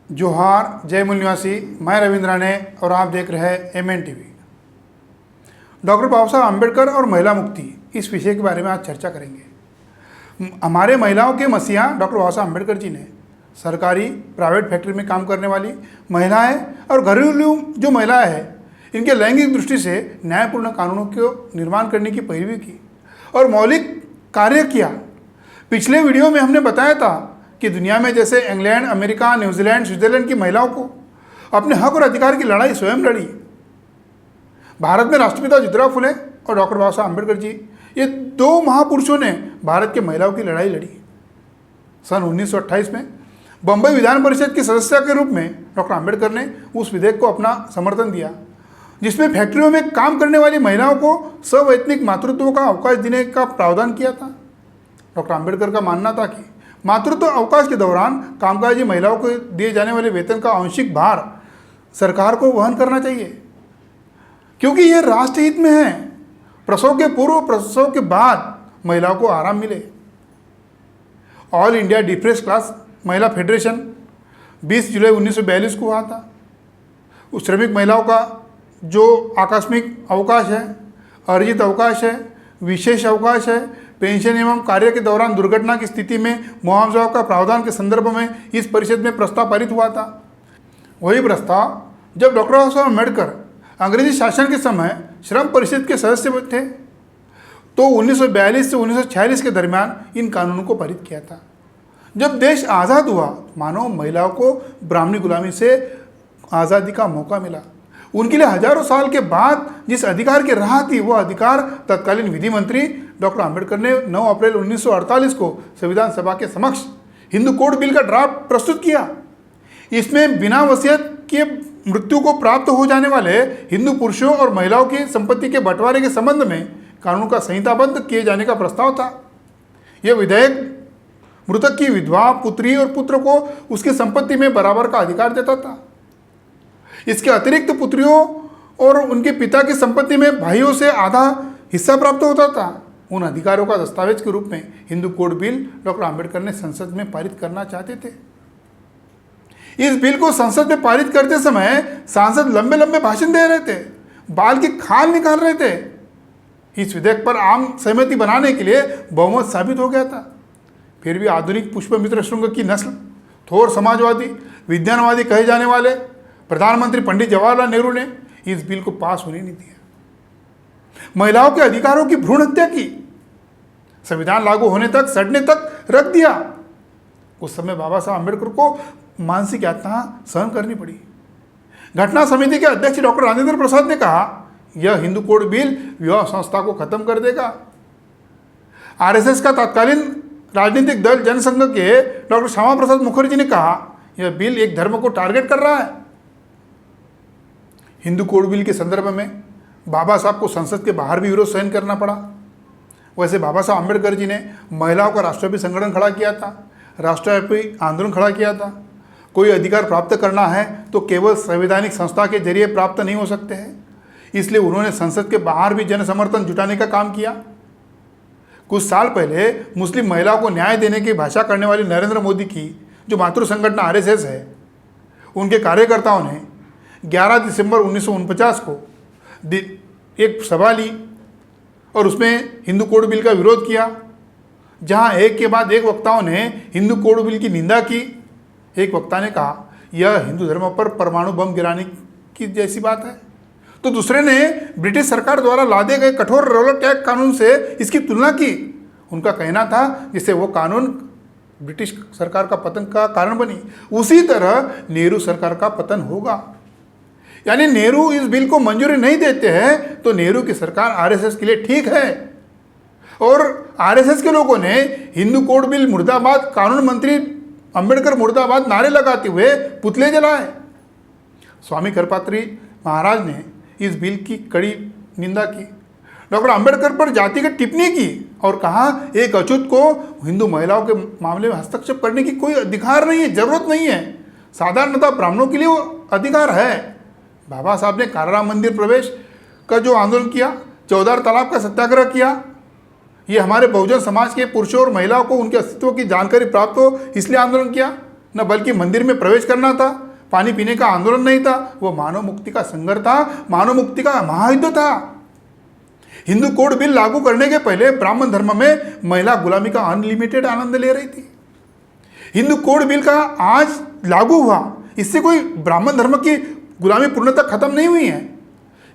जोहार, जय मूल निवासी। मैं रविंद्र ने और आप देख रहे हैं MN टीवी। डॉक्टर बाबा साहब अम्बेडकर और महिला मुक्ति, इस विषय के बारे में आज चर्चा करेंगे। हमारे महिलाओं के मसीहा डॉक्टर बाबा साहब अम्बेडकर जी ने सरकारी प्राइवेट फैक्ट्री में काम करने वाली महिलाएं और घरेलू जो महिलाएं हैं, इनके लैंगिक दृष्टि से न्यायपूर्ण कानूनों को निर्माण करने की पैरवी की और मौलिक कार्य किया। पिछले वीडियो में हमने बताया था कि दुनिया में जैसे इंग्लैंड, अमेरिका, न्यूजीलैंड, स्विट्जरलैंड की महिलाओं को अपने हक और अधिकार की लड़ाई स्वयं लड़ी। भारत में राष्ट्रपिता ज्योतिराव फुले और डॉक्टर बाबा साहब अम्बेडकर जी, ये दो महापुरुषों ने भारत के महिलाओं की लड़ाई लड़ी। सन 1928 में बम्बई विधान परिषद के सदस्य के रूप में डॉक्टर अम्बेडकर ने उस विधेयक को अपना समर्थन दिया, जिसमें फैक्ट्रियों में काम करने वाली महिलाओं को सवैतनिक मातृत्व का अवकाश देने का प्रावधान किया था। डॉक्टर अम्बेडकर का मानना था कि मातृत्व अवकाश के दौरान कामकाजी महिलाओं को दिए जाने वाले वेतन का आंशिक भार सरकार को वहन करना चाहिए, क्योंकि यह राष्ट्रहित में है। प्रसव के पूर्व, प्रसव के बाद महिलाओं को आराम मिले। ऑल इंडिया डिप्रेस क्लास महिला फेडरेशन 20 जुलाई 1942 को हुआ था। उस श्रमिक महिलाओं का जो आकस्मिक अवकाश है, अर्जित अवकाश है, विशेष अवकाश है, पेंशन एवं कार्य के दौरान दुर्घटना की स्थिति में मुआवजा का प्रावधान के संदर्भ में इस परिषद में प्रस्ताव पारित हुआ था। वही प्रस्ताव जब डॉक्टर बाबा साहब अम्बेडकर अंग्रेजी शासन के समय श्रम परिषद के सदस्य थे, तो 1942 से 1946 के दरमियान इन कानूनों को पारित किया था। जब देश आज़ाद हुआ, मानो महिलाओं को ब्राह्मणी गुलामी से आज़ादी का मौका मिला। उनके लिए हजारों साल के बाद जिस अधिकार की राह थी, वह अधिकार तत्कालीन विधि मंत्री डॉक्टर अम्बेडकर ने 9 अप्रैल 1948 को संविधान सभा के समक्ष हिंदू कोड बिल का ड्राफ्ट प्रस्तुत किया। इसमें बिना वसीयत के मृत्यु को प्राप्त हो जाने वाले हिंदू पुरुषों और महिलाओं की संपत्ति के बंटवारे के संबंध में कानून का संहिताबद्ध किए जाने का प्रस्ताव था। यह विधेयक मृतक की विधवा, पुत्री और पुत्र को उसकी संपत्ति में बराबर का अधिकार देता था। इसके अतिरिक्त पुत्रियों और उनके पिता की संपत्ति में भाइयों से आधा हिस्सा प्राप्त होता था। उन अधिकारों का दस्तावेज के रूप में Hindu code bill doctor Ambedkar ने संसद में पारित करना चाहते थे। इस बिल को संसद में पारित करते समय सांसद लंबे लंबे भाषण दे रहे थे, बाल की खाल निकाल रहे थे। इस विधेयक पर आम सहमति बनाने के लिए बहुमत साबित हो गया था। फिर भी आधुनिक पुष्पमित्र श्रृंग की नस्ल, थोर समाजवादी, विज्ञानवादी कहे जाने वाले प्रधानमंत्री पंडित जवाहरलाल नेहरू ने इस बिल को पास होने नहीं दिया। महिलाओं के अधिकारों की भ्रूण हत्या की, संविधान लागू होने तक, सड़ने तक रख दिया। उस समय बाबा साहब अम्बेडकर को मानसिक यातना सहन करनी पड़ी। घटना समिति के अध्यक्ष डॉक्टर राजेंद्र प्रसाद ने कहा, यह हिंदू कोड बिल विवाह संस्था को खत्म कर देगा। RSS का तत्कालीन राजनीतिक दल जनसंघ के डॉक्टर श्यामा प्रसाद मुखर्जी ने कहा, यह बिल एक धर्म को टारगेट कर रहा है। हिंदू कोड बिल के संदर्भ में बाबा साहब को संसद के बाहर भी विरोध सहन करना पड़ा। वैसे बाबा साहब अम्बेडकर जी ने महिलाओं का राष्ट्रव्यापी संगठन खड़ा किया था, राष्ट्रव्यापी आंदोलन खड़ा किया था। कोई अधिकार प्राप्त करना है तो केवल संवैधानिक संस्था के जरिए प्राप्त नहीं हो सकते हैं, इसलिए उन्होंने संसद के बाहर भी जन समर्थन जुटाने का काम किया। कुछ साल पहले मुस्लिम महिलाओं को न्याय देने की भाषा करने वाली नरेंद्र मोदी की जो मातृ संगठन RSS है, उनके कार्यकर्ताओं ने 11 दिसंबर 1949 को एक सभा ली और उसमें हिंदू कोड बिल का विरोध किया, जहां एक के बाद एक वक्ताओं ने हिंदू कोड बिल की निंदा की। एक वक्ता ने कहा, यह हिंदू धर्म पर परमाणु बम गिराने की जैसी बात है, तो दूसरे ने ब्रिटिश सरकार द्वारा लादे गए कठोर रोलर टैक्स कानून से इसकी तुलना की। उनका कहना था जिससे वो कानून ब्रिटिश सरकार का पतन का कारण बनी, उसी तरह नेहरू सरकार का पतन होगा। यानी नेहरू इस बिल को मंजूरी नहीं देते हैं तो नेहरू की सरकार RSS के लिए ठीक है। और RSS के लोगों ने हिंदू कोड बिल मुर्दाबाद, कानून मंत्री अम्बेडकर मुर्दाबाद नारे लगाते हुए पुतले जलाए। स्वामी करपात्री महाराज ने इस बिल की कड़ी निंदा की, डॉक्टर अम्बेडकर पर जातिगत टिप्पणी की और कहा, एक अछूत को हिंदू महिलाओं के मामले में हस्तक्षेप करने की कोई अधिकार नहीं है, जरूरत नहीं है। साधारणतः ब्राह्मणों के लिए वो अधिकार है। बाबा साहब ने काराराम मंदिर प्रवेश का जो आंदोलन किया, 14 तालाब का सत्याग्रह किया, ये हमारे बहुजन समाज के पुरुषों और महिलाओं को उनके अस्तित्व की जानकारी प्राप्त हो इसलिए आंदोलन किया। न बल्कि मंदिर में प्रवेश करना था, पानी पीने का आंदोलन नहीं था, वो मानव मुक्ति का संघर्ष था, मानव मुक्ति का महायुद्ध था। हिंदू कोड बिल लागू करने के पहले ब्राह्मण धर्म में महिला गुलामी का अनलिमिटेड आनंद ले रही थी। हिंदू कोड बिल का आज लागू हुआ, इससे कोई ब्राह्मण धर्म की गुलामी पूर्णतः खत्म नहीं हुई है।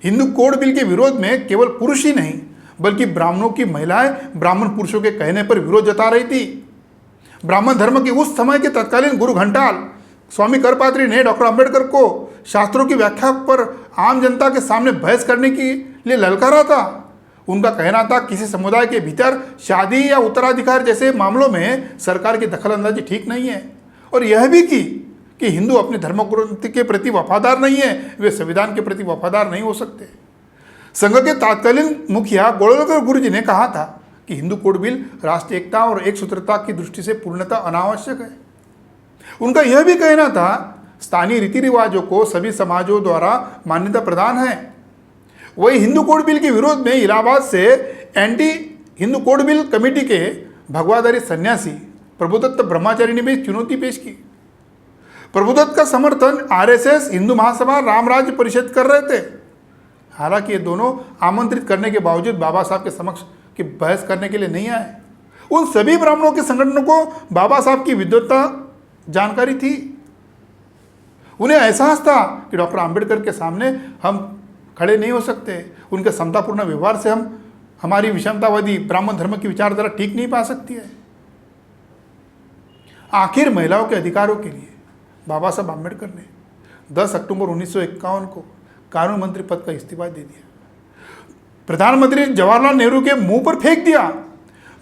हिंदू कोड बिल के विरोध में केवल पुरुष ही नहीं बल्कि ब्राह्मणों की महिलाएं ब्राह्मण पुरुषों के कहने पर विरोध जता रही थी। ब्राह्मण धर्म के उस समय के तत्कालीन गुरु घंटाल स्वामी करपात्री ने डॉक्टर अंबेडकर को शास्त्रों की व्याख्या पर आम जनता के सामने बहस करने के लिए ललकारा था। उनका कहना था किसी समुदाय के भीतर शादी या उत्तराधिकार जैसे मामलों में सरकार की दखलंदाजी ठीक नहीं है, और यह भी कि हिंदू अपने धर्म के प्रति वफादार नहीं है, वे संविधान के प्रति वफादार नहीं हो सकते। संघ के तत्कालीन मुखिया गोलवलकर गुरुजी ने कहा था कि हिंदू कोड बिल राष्ट्रीय एकता और एक सूत्रता की दृष्टि से पूर्णतः अनावश्यक है। उनका यह भी कहना था स्थानीय रीति रिवाजों को सभी समाजों द्वारा मान्यता प्रदान है। वही हिंदू कोड बिल के विरोध में इलाहाबाद से anti Hindu code bill committee के भगवाधारी सन्यासी प्रभुदत्त ब्रह्मचारी ने भी चुनौती पेश की। प्रभुदत्त का समर्थन आरएसएस, हिंदू महासभा, राम राज्य परिषद कर रहे थे। हालांकि ये दोनों आमंत्रित करने के बावजूद बाबा साहब के समक्ष की बहस करने के लिए नहीं आए। उन सभी ब्राह्मणों के संगठनों को बाबा साहब की विद्वत्ता जानकारी थी। उन्हें एहसास था कि डॉक्टर अंबेडकर के सामने हम खड़े नहीं हो सकते, उनके समतापूर्ण व्यवहार से हमारी विषमतावादी ब्राह्मण धर्म की विचारधारा ठीक नहीं पा सकती है। आखिर महिलाओं के अधिकारों के लिए बाबा साहब अंबेडकर ने 10 अक्टूबर 1951 को कानून मंत्री पद का इस्तीफा दे दिया। प्रधानमंत्री जवाहरलाल नेहरू के मुंह पर फेंक दिया।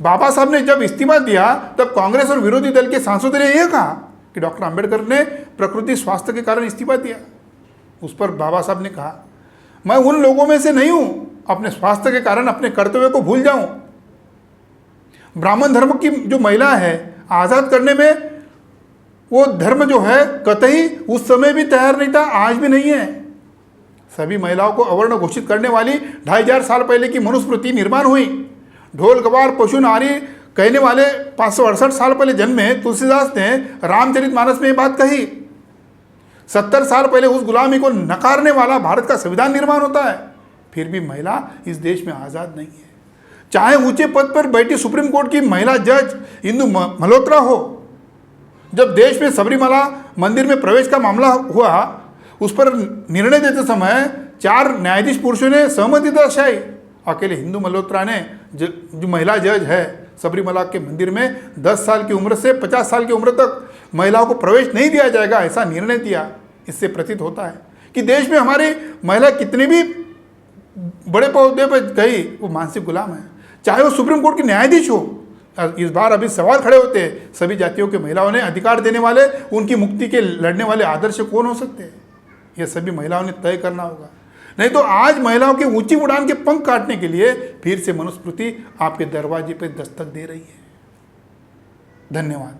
बाबा साहब ने जब इस्तीफा दिया तब कांग्रेस और विरोधी दल के सांसदों ने यह कहा कि डॉक्टर अंबेडकर ने प्रकृति स्वास्थ्य के कारण इस्तीफा दिया। उस पर बाबा साहब ने कहा, मैं उन लोगों में से नहीं हूं अपने स्वास्थ्य के कारण अपने कर्तव्य को भूल जाऊं। ब्राह्मण धर्म की जो महिला है आजाद करने में वो धर्म जो है कतई उस समय भी तैयार नहीं था, आज भी नहीं है। सभी महिलाओं को अवर्ण घोषित करने वाली 2500 साल पहले की मनुस्मृति निर्माण हुई। ढोल गवार पशु नारी कहने वाले 568 साल पहले जन्मे तुलसीदास ने रामचरितमानस में ये बात कही। 70 साल पहले उस गुलामी को नकारने वाला भारत का संविधान निर्माण होता है, फिर भी महिला इस देश में आज़ाद नहीं है। चाहे ऊंचे पद पर बैठी सुप्रीम कोर्ट की महिला जज इंदु मल्होत्रा हो। जब देश में सबरीमला मंदिर में प्रवेश का मामला हुआ, उस पर निर्णय देते समय 4 न्यायाधीश पुरुषों ने सहमति दर्शाई। अकेले हिंदू मल्होत्रा ने जो महिला जज है सबरीमला के मंदिर में 10 साल की उम्र से 50 साल की उम्र तक महिलाओं को प्रवेश नहीं दिया जाएगा, ऐसा निर्णय दिया। इससे प्रतीत होता है कि देश में हमारी महिला कितने भी बड़े पौधे पर गई वो मानसिक गुलाम है, चाहे वो सुप्रीम कोर्ट के न्यायाधीश हो। इस बार अभी सवाल खड़े होते हैं, सभी जातियों के महिलाओं ने अधिकार देने वाले, उनकी मुक्ति के लड़ने वाले आदर्श कौन हो सकते हैं, ये सभी महिलाओं ने तय करना होगा। नहीं तो आज महिलाओं के ऊंची उड़ान के पंख काटने के लिए फिर से मनुस्मृति आपके दरवाजे पर दस्तक दे रही है। धन्यवाद।